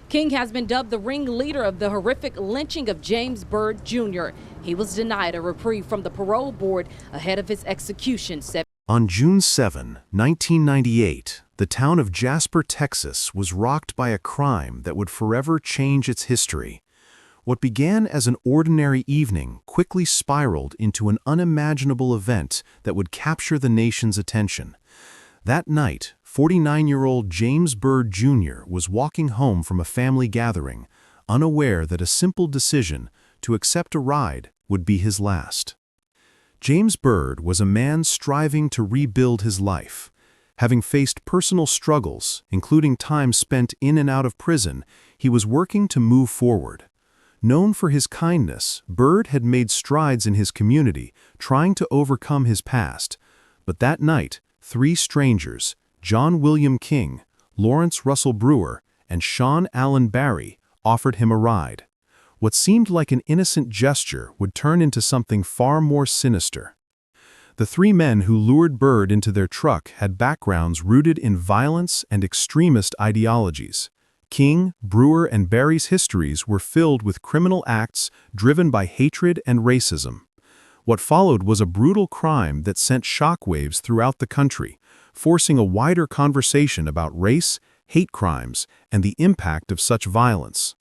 King has been dubbed the ringleader of the horrific lynching of James Byrd Jr. He was denied a reprieve from the parole board ahead of his execution. On June 7, 1998, the town of Jasper, Texas, was rocked by a crime that would forever change its history. What began as an ordinary evening quickly spiraled into an unimaginable event that would capture the nation's attention. That night, 49-year-old James Byrd Jr. was walking home from a family gathering, unaware that a simple decision to accept a ride would be his last. James Byrd was a man striving to rebuild his life. Having faced personal struggles, including time spent in and out of prison, he was working to move forward. Known for his kindness, Byrd had made strides in his community, trying to overcome his past. But that night, three strangers, John William King, Lawrence Russell Brewer, and Shawn Allen Berry, offered him a ride. What seemed like an innocent gesture would turn into something far more sinister. The three men who lured Byrd into their truck had backgrounds rooted in violence and extremist ideologies. King, Brewer, and Berry's histories were filled with criminal acts driven by hatred and racism. What followed was a brutal crime that sent shockwaves throughout the country, forcing a wider conversation about race, hate crimes, and the impact of such violence.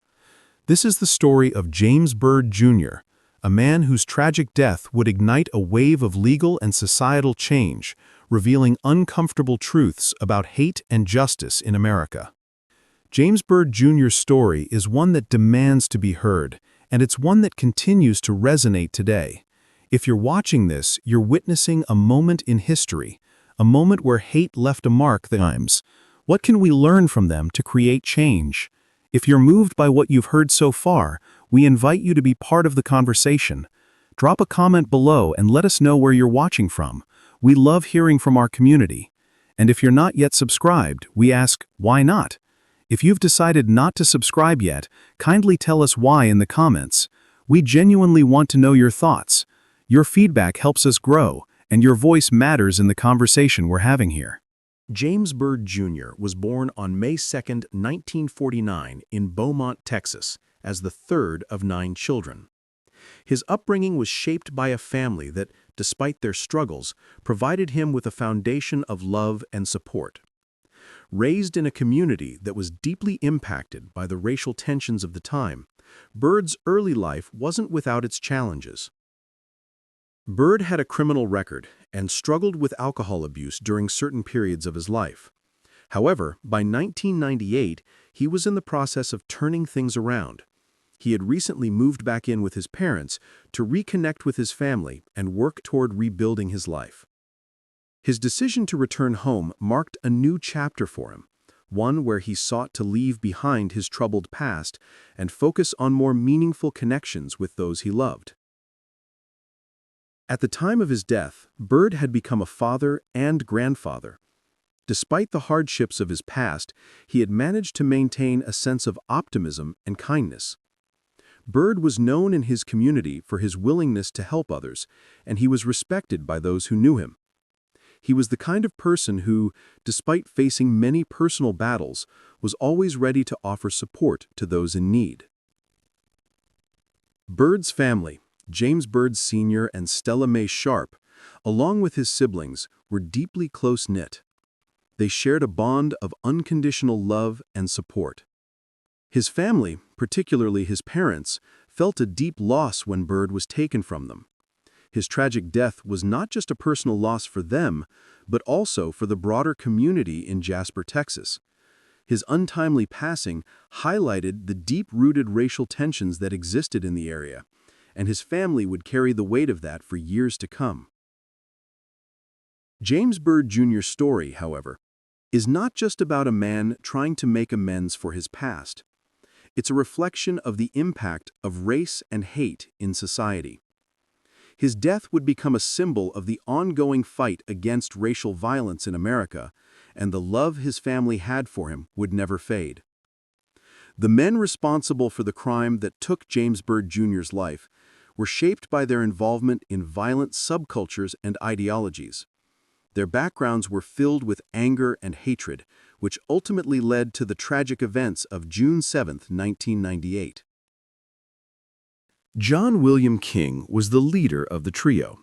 This is the story of James Byrd Jr., a man whose tragic death would ignite a wave of legal and societal change, revealing uncomfortable truths about hate and justice in America. James Byrd Jr.'s story is one that demands to be heard, and it's one that continues to resonate today. If you're watching this, you're witnessing a moment in history, a moment where hate left a mark. What can we learn from them to create change? If you're moved by what you've heard so far, we invite you to be part of the conversation. Drop a comment below and let us know where you're watching from. We love hearing from our community. And if you're not yet subscribed, we ask, why not? If you've decided not to subscribe yet, kindly tell us why in the comments. We genuinely want to know your thoughts. Your feedback helps us grow, and your voice matters in the conversation we're having here. James Byrd Jr. was born on May 2, 1949 in Beaumont, Texas, as the third of 9 children. His upbringing was shaped by a family that, despite their struggles, provided him with a foundation of love and support. Raised in a community that was deeply impacted by the racial tensions of the time, Byrd's early life wasn't without its challenges. Byrd had a criminal record and struggled with alcohol abuse during certain periods of his life. However, by 1998, he was in the process of turning things around. He had recently moved back in with his parents to reconnect with his family and work toward rebuilding his life. His decision to return home marked a new chapter for him, one where he sought to leave behind his troubled past and focus on more meaningful connections with those he loved. At the time of his death, Byrd had become a father and grandfather. Despite the hardships of his past, he had managed to maintain a sense of optimism and kindness. Byrd was known in his community for his willingness to help others, and he was respected by those who knew him. He was the kind of person who, despite facing many personal battles, was always ready to offer support to those in need. Byrd's family, James Byrd Sr. and Stella Mae Sharp, along with his siblings, were deeply close-knit. They shared a bond of unconditional love and support. His family, particularly his parents, felt a deep loss when Byrd was taken from them. His tragic death was not just a personal loss for them, but also for the broader community in Jasper, Texas. His untimely passing highlighted the deep-rooted racial tensions that existed in the area, and his family would carry the weight of that for years to come. James Byrd Jr.'s story, however, is not just about a man trying to make amends for his past. It's a reflection of the impact of race and hate in society. His death would become a symbol of the ongoing fight against racial violence in America, and the love his family had for him would never fade. The men responsible for the crime that took James Byrd Jr.'s life were shaped by their involvement in violent subcultures and ideologies. Their backgrounds were filled with anger and hatred, which ultimately led to the tragic events of June 7, 1998. John William King was the leader of the trio.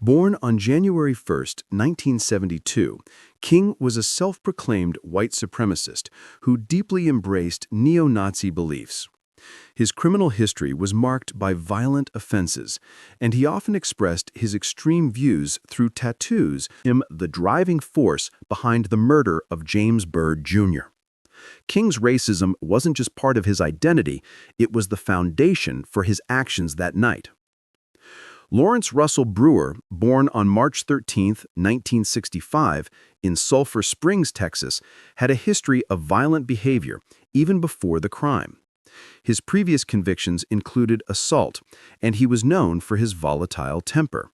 Born on January 1, 1972, King was a self-proclaimed white supremacist who deeply embraced neo-Nazi beliefs. His criminal history was marked by violent offenses, and he often expressed his extreme views through tattoos, the driving force behind the murder of James Byrd Jr. King's racism wasn't just part of his identity, it was the foundation for his actions that night. Lawrence Russell Brewer, born on March 13, 1965, in Sulphur Springs, Texas, had a history of violent behavior even before the crime. His previous convictions included assault, and he was known for his volatile temper.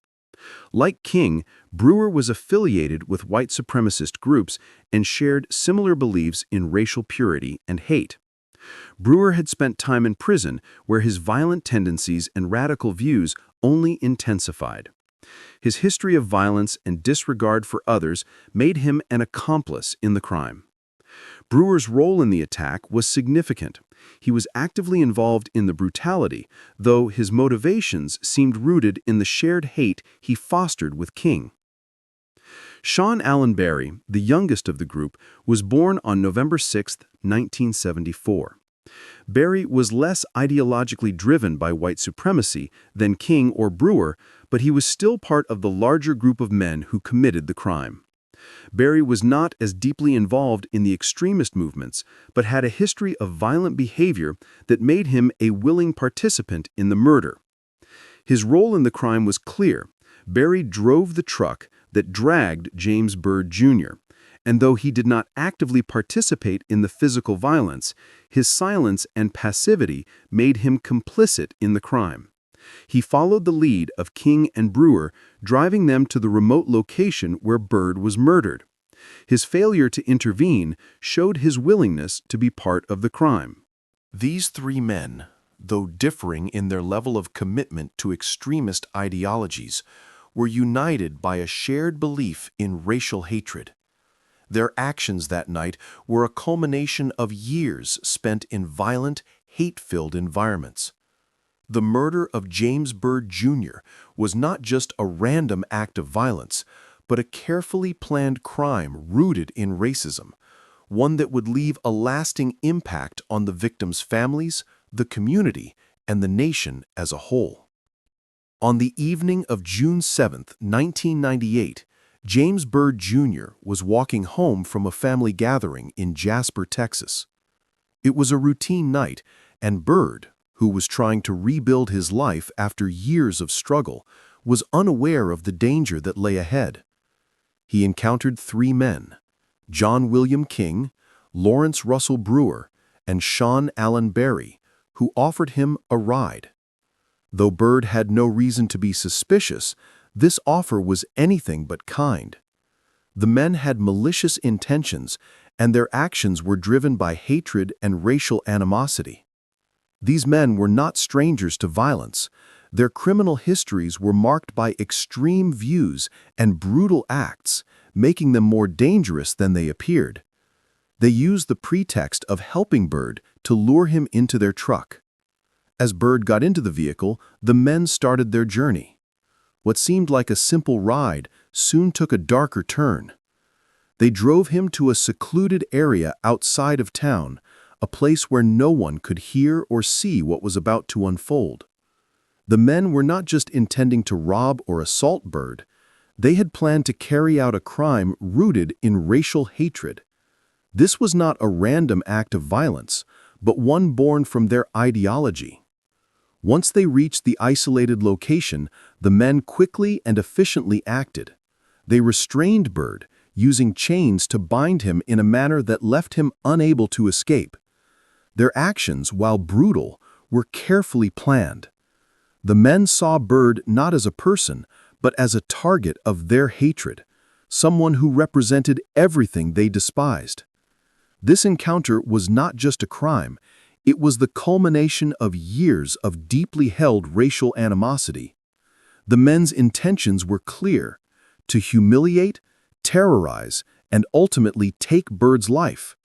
Like King, Brewer was affiliated with white supremacist groups and shared similar beliefs in racial purity and hate. Brewer had spent time in prison where his violent tendencies and radical views only intensified. His history of violence and disregard for others made him an accomplice in the crime. Brewer's role in the attack was significant. He was actively involved in the brutality, though his motivations seemed rooted in the shared hate he fostered with King. Shawn Allen Berry, the youngest of the group, was born on November 6, 1974. Berry was less ideologically driven by white supremacy than King or Brewer, but he was still part of the larger group of men who committed the crime. Berry was not as deeply involved in the extremist movements, but had a history of violent behavior that made him a willing participant in the murder. His role in the crime was clear. Berry drove the truck that dragged James Byrd Jr., and though he did not actively participate in the physical violence, his silence and passivity made him complicit in the crime. He followed the lead of King and Brewer, driving them to the remote location where Byrd was murdered. His failure to intervene showed his willingness to be part of the crime. These three men, though differing in their level of commitment to extremist ideologies, were united by a shared belief in racial hatred. Their actions that night were a culmination of years spent in violent, hate-filled environments. The murder of James Byrd Jr. was not just a random act of violence, but a carefully planned crime rooted in racism, one that would leave a lasting impact on the victims' families, the community, and the nation as a whole. On the evening of June 7, 1998, James Byrd Jr. was walking home from a family gathering in Jasper, Texas. It was a routine night, and Byrd, who was trying to rebuild his life after years of struggle, was unaware of the danger that lay ahead. He encountered three men, John William King, Lawrence Russell Brewer, and Shawn Allen Berry, who offered him a ride. Though Byrd had no reason to be suspicious, this offer was anything but kind. The men had malicious intentions, and their actions were driven by hatred and racial animosity. These men were not strangers to violence. Their criminal histories were marked by extreme views and brutal acts, making them more dangerous than they appeared. They used the pretext of helping Byrd to lure him into their truck. As Byrd got into the vehicle, the men started their journey. What seemed like a simple ride soon took a darker turn. They drove him to a secluded area outside of town, a place where no one could hear or see what was about to unfold. The men were not just intending to rob or assault Byrd. They had planned to carry out a crime rooted in racial hatred. This was not a random act of violence, but one born from their ideology. Once they reached the isolated location, the men quickly and efficiently acted. They restrained Byrd, using chains to bind him in a manner that left him unable to escape. Their actions, while brutal, were carefully planned. The men saw Byrd not as a person, but as a target of their hatred, someone who represented everything they despised. This encounter was not just a crime, it was the culmination of years of deeply held racial animosity. The men's intentions were clear: to humiliate, terrorize, and ultimately take Byrd's life.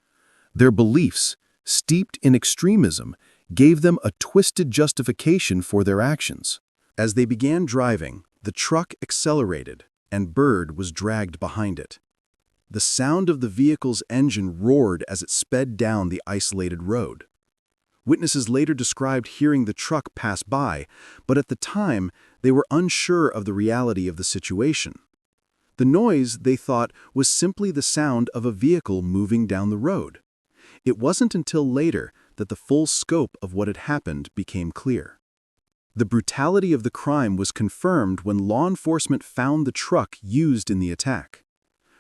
Their beliefs, steeped in extremism, gave them a twisted justification for their actions. As they began driving, the truck accelerated, and Byrd was dragged behind it. The sound of the vehicle's engine roared as it sped down the isolated road. Witnesses later described hearing the truck pass by, but at the time, they were unsure of the reality of the situation. The noise, they thought, was simply the sound of a vehicle moving down the road. It wasn't until later that the full scope of what had happened became clear. The brutality of the crime was confirmed when law enforcement found the truck used in the attack.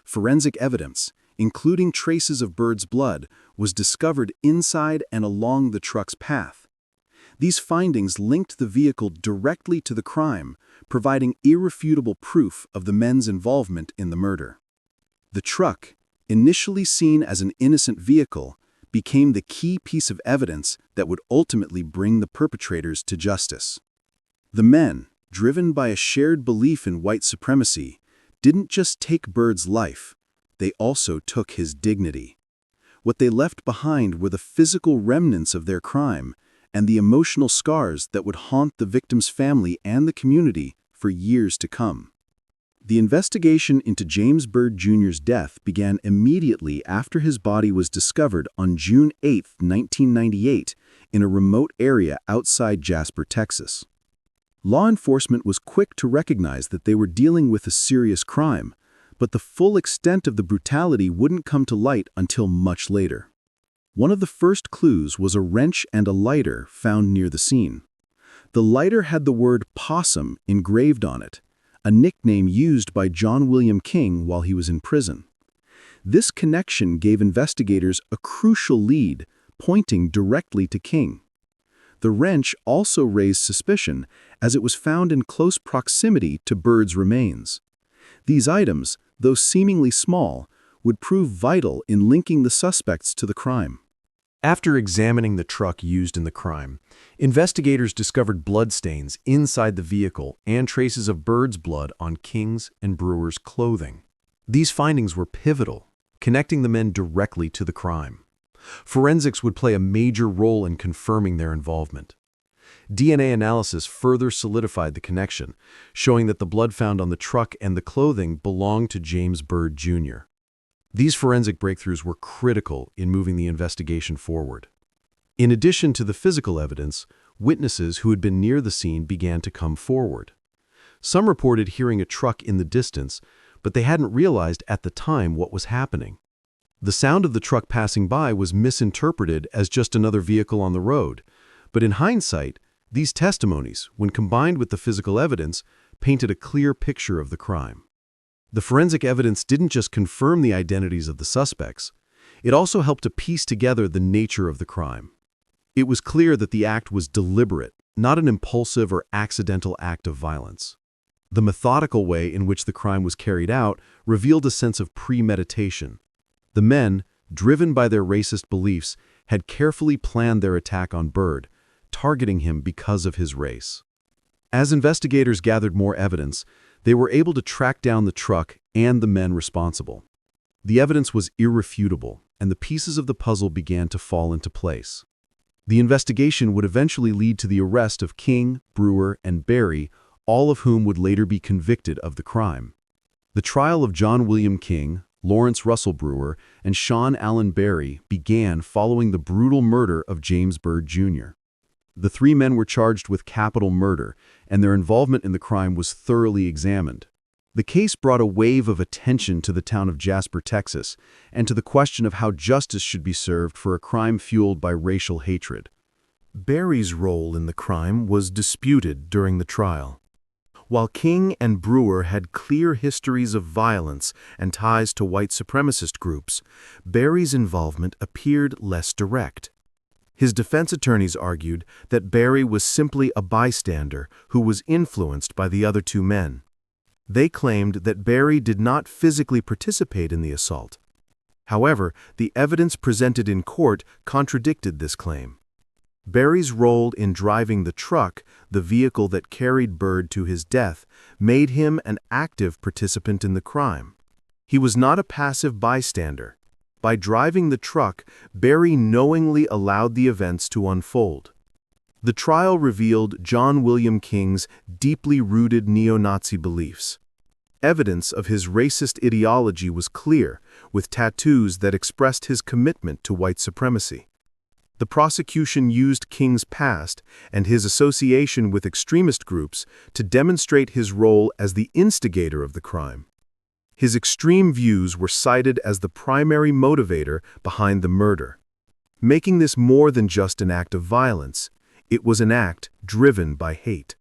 Forensic evidence, including traces of Byrd's blood, was discovered inside and along the truck's path. These findings linked the vehicle directly to the crime, providing irrefutable proof of the men's involvement in the murder. The truck, initially seen as an innocent vehicle, became the key piece of evidence that would ultimately bring the perpetrators to justice. The men, driven by a shared belief in white supremacy, didn't just take Byrd's life, they also took his dignity. What they left behind were the physical remnants of their crime and the emotional scars that would haunt the victim's family and the community for years to come. The investigation into James Byrd Jr.'s death began immediately after his body was discovered on June 8, 1998, in a remote area outside Jasper, Texas. Law enforcement was quick to recognize that they were dealing with a serious crime, but the full extent of the brutality wouldn't come to light until much later. One of the first clues was a wrench and a lighter found near the scene. The lighter had the word possum engraved on it, a nickname used by John William King while he was in prison. This connection gave investigators a crucial lead, pointing directly to King. The wrench also raised suspicion, as it was found in close proximity to Byrd's remains. These items, though seemingly small, would prove vital in linking the suspects to the crime. After examining the truck used in the crime, investigators discovered bloodstains inside the vehicle and traces of Byrd's blood on King's and Brewer's clothing. These findings were pivotal, connecting the men directly to the crime. Forensics would play a major role in confirming their involvement. DNA analysis further solidified the connection, showing that the blood found on the truck and the clothing belonged to James Byrd Jr. These forensic breakthroughs were critical in moving the investigation forward. In addition to the physical evidence, witnesses who had been near the scene began to come forward. Some reported hearing a truck in the distance, but they hadn't realized at the time what was happening. The sound of the truck passing by was misinterpreted as just another vehicle on the road, but in hindsight, these testimonies, when combined with the physical evidence, painted a clear picture of the crime. The forensic evidence didn't just confirm the identities of the suspects, it also helped to piece together the nature of the crime. It was clear that the act was deliberate, not an impulsive or accidental act of violence. The methodical way in which the crime was carried out revealed a sense of premeditation. The men, driven by their racist beliefs, had carefully planned their attack on Byrd, targeting him because of his race. As investigators gathered more evidence, they were able to track down the truck and the men responsible. The evidence was irrefutable, and the pieces of the puzzle began to fall into place. The investigation would eventually lead to the arrest of King, Brewer, and Berry, all of whom would later be convicted of the crime. The trial of John William King, Lawrence Russell Brewer, and Shawn Allen Berry began following the brutal murder of James Byrd Jr. The three men were charged with capital murder, and their involvement in the crime was thoroughly examined. The case brought a wave of attention to the town of Jasper, Texas, and to the question of how justice should be served for a crime fueled by racial hatred. Berry's role in the crime was disputed during the trial. While King and Brewer had clear histories of violence and ties to white supremacist groups, Berry's involvement appeared less direct. His defense attorneys argued that Berry was simply a bystander who was influenced by the other two men. They claimed that Berry did not physically participate in the assault. However, the evidence presented in court contradicted this claim. Berry's role in driving the truck, the vehicle that carried Byrd to his death, made him an active participant in the crime. He was not a passive bystander. By driving the truck, Berry knowingly allowed the events to unfold. The trial revealed John William King's deeply rooted neo-Nazi beliefs. Evidence of his racist ideology was clear, with tattoos that expressed his commitment to white supremacy. The prosecution used King's past and his association with extremist groups to demonstrate his role as the instigator of the crime. His extreme views were cited as the primary motivator behind the murder. Making this more than just an act of violence, it was an act driven by hate.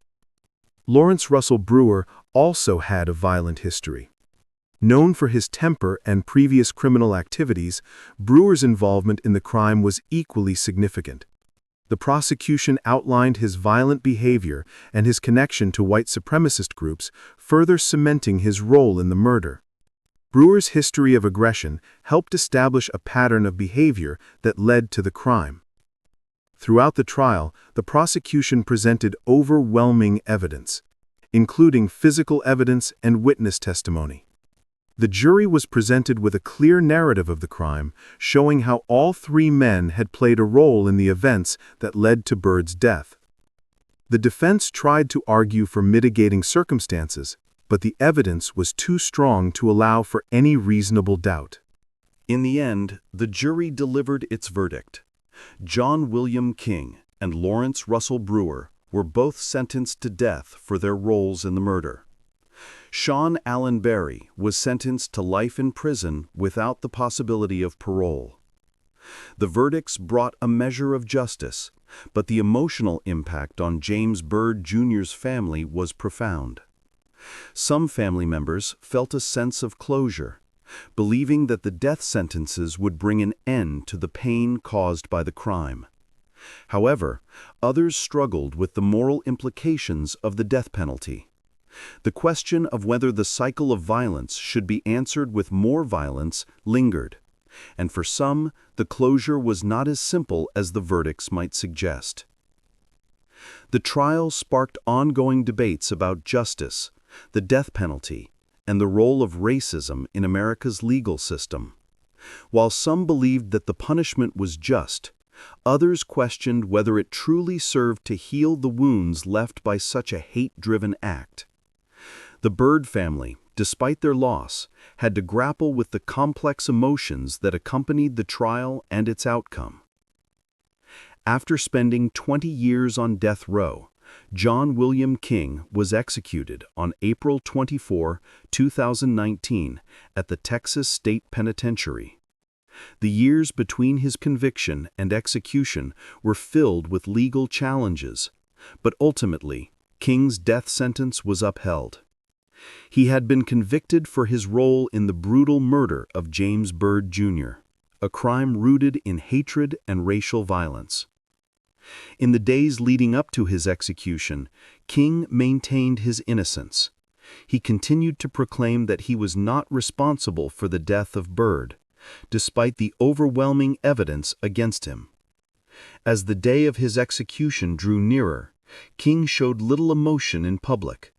Lawrence Russell Brewer also had a violent history. Known for his temper and previous criminal activities, Brewer's involvement in the crime was equally significant. The prosecution outlined his violent behavior and his connection to white supremacist groups, further cementing his role in the murder. Brewer's history of aggression helped establish a pattern of behavior that led to the crime. Throughout the trial, the prosecution presented overwhelming evidence, including physical evidence and witness testimony. The jury was presented with a clear narrative of the crime, showing how all three men had played a role in the events that led to Byrd's death. The defense tried to argue for mitigating circumstances, but the evidence was too strong to allow for any reasonable doubt. In the end, the jury delivered its verdict. John William King and Lawrence Russell Brewer were both sentenced to death for their roles in the murder. Shawn Allen Berry was sentenced to life in prison without the possibility of parole. The verdicts brought a measure of justice, but the emotional impact on James Byrd Jr.'s family was profound. Some family members felt a sense of closure, believing that the death sentences would bring an end to the pain caused by the crime. However, others struggled with the moral implications of the death penalty. The question of whether the cycle of violence should be answered with more violence lingered, and for some, the closure was not as simple as the verdicts might suggest. The trial sparked ongoing debates about justice, the death penalty, and the role of racism in America's legal system. While some believed that the punishment was just, others questioned whether it truly served to heal the wounds left by such a hate-driven act. The Byrd family, despite their loss, had to grapple with the complex emotions that accompanied the trial and its outcome. After spending 20 years on death row, John William King was executed on April 24, 2019, at the Texas State Penitentiary. The years between his conviction and execution were filled with legal challenges, but ultimately, King's death sentence was upheld. He had been convicted for his role in the brutal murder of James Byrd Jr., a crime rooted in hatred and racial violence. In the days leading up to his execution, King maintained his innocence. He continued to proclaim that he was not responsible for the death of Byrd, despite the overwhelming evidence against him. As the day of his execution drew nearer, King showed little emotion in public.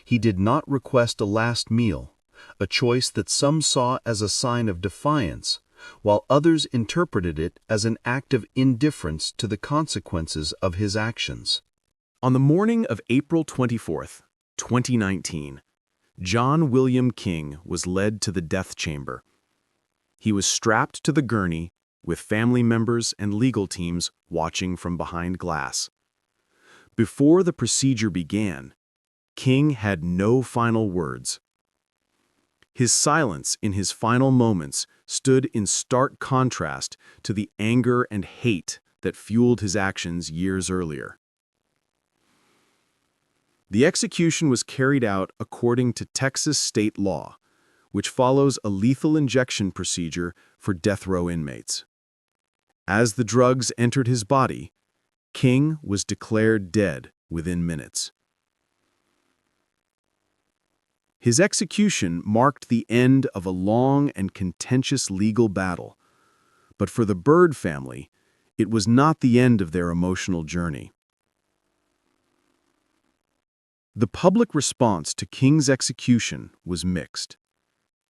He did not request a last meal, a choice that some saw as a sign of defiance, while others interpreted it as an act of indifference to the consequences of his actions. On the morning of April 24, 2019, John William King was led to the death chamber. He was strapped to the gurney, with family members and legal teams watching from behind glass. Before the procedure began, King had no final words. His silence in his final moments stood in stark contrast to the anger and hate that fueled his actions years earlier. The execution was carried out according to Texas state law, which follows a lethal injection procedure for death row inmates. As the drugs entered his body, King was declared dead within minutes. His execution marked the end of a long and contentious legal battle, but for the Byrd family, it was not the end of their emotional journey. The public response to King's execution was mixed.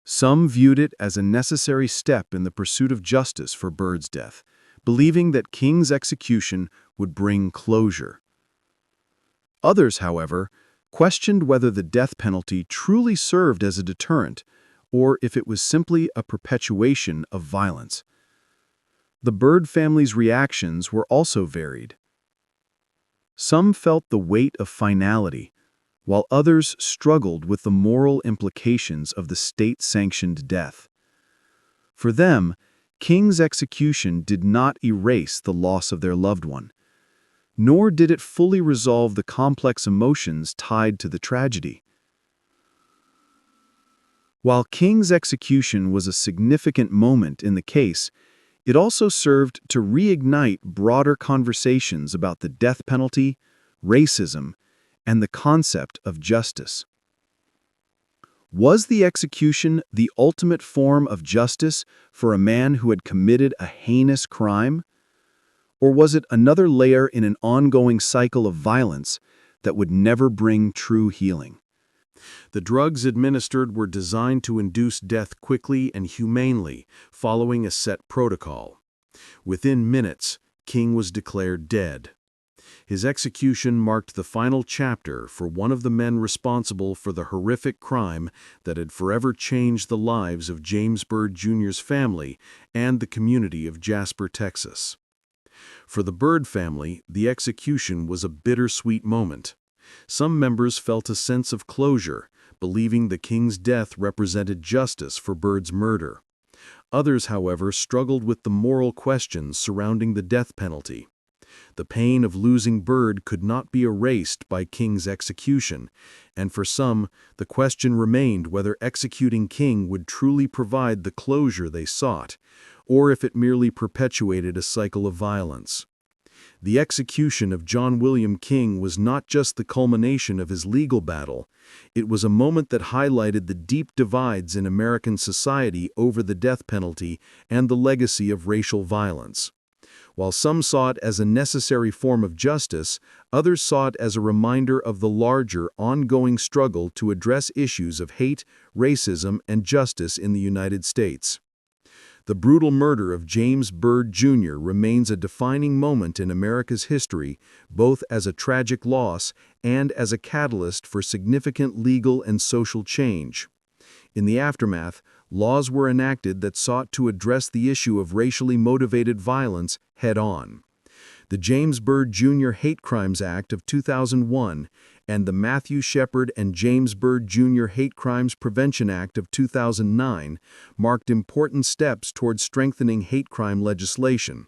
Some viewed it as a necessary step in the pursuit of justice for Byrd's death, believing that King's execution would bring closure. Others, however, questioned whether the death penalty truly served as a deterrent, or if it was simply a perpetuation of violence. The Byrd family's reactions were also varied. Some felt the weight of finality, while others struggled with the moral implications of the state-sanctioned death. For them, King's execution did not erase the loss of their loved one, nor did it fully resolve the complex emotions tied to the tragedy. While King's execution was a significant moment in the case, it also served to reignite broader conversations about the death penalty, racism, and the concept of justice. Was the execution the ultimate form of justice for a man who had committed a heinous crime? Or was it another layer in an ongoing cycle of violence that would never bring true healing? The drugs administered were designed to induce death quickly and humanely, following a set protocol. Within minutes, King was declared dead. His execution marked the final chapter for one of the men responsible for the horrific crime that had forever changed the lives of James Byrd Jr.'s family and the community of Jasper, Texas. For the Byrd family, the execution was a bittersweet moment. Some members felt a sense of closure, believing the King's death represented justice for Byrd's murder. Others, however, struggled with the moral questions surrounding the death penalty. The pain of losing Byrd could not be erased by King's execution, and for some, the question remained whether executing King would truly provide the closure they sought, or if it merely perpetuated a cycle of violence. The execution of John William King was not just the culmination of his legal battle, it was a moment that highlighted the deep divides in American society over the death penalty and the legacy of racial violence. While some saw it as a necessary form of justice, others saw it as a reminder of the larger, ongoing struggle to address issues of hate, racism, and justice in the United States. The brutal murder of James Byrd Jr. remains a defining moment in America's history, both as a tragic loss and as a catalyst for significant legal and social change. In the aftermath, laws were enacted that sought to address the issue of racially motivated violence head-on. The James Byrd Jr. Hate Crimes Act of 2001 and the Matthew Shepard and James Byrd Jr. Hate Crimes Prevention Act of 2009 marked important steps toward strengthening hate crime legislation.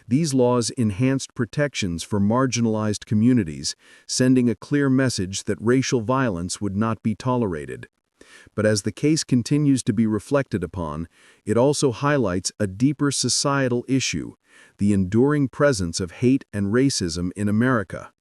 These laws enhanced protections for marginalized communities, sending a clear message that racial violence would not be tolerated. But as the case continues to be reflected upon, it also highlights a deeper societal issue: the enduring presence of hate and racism in America.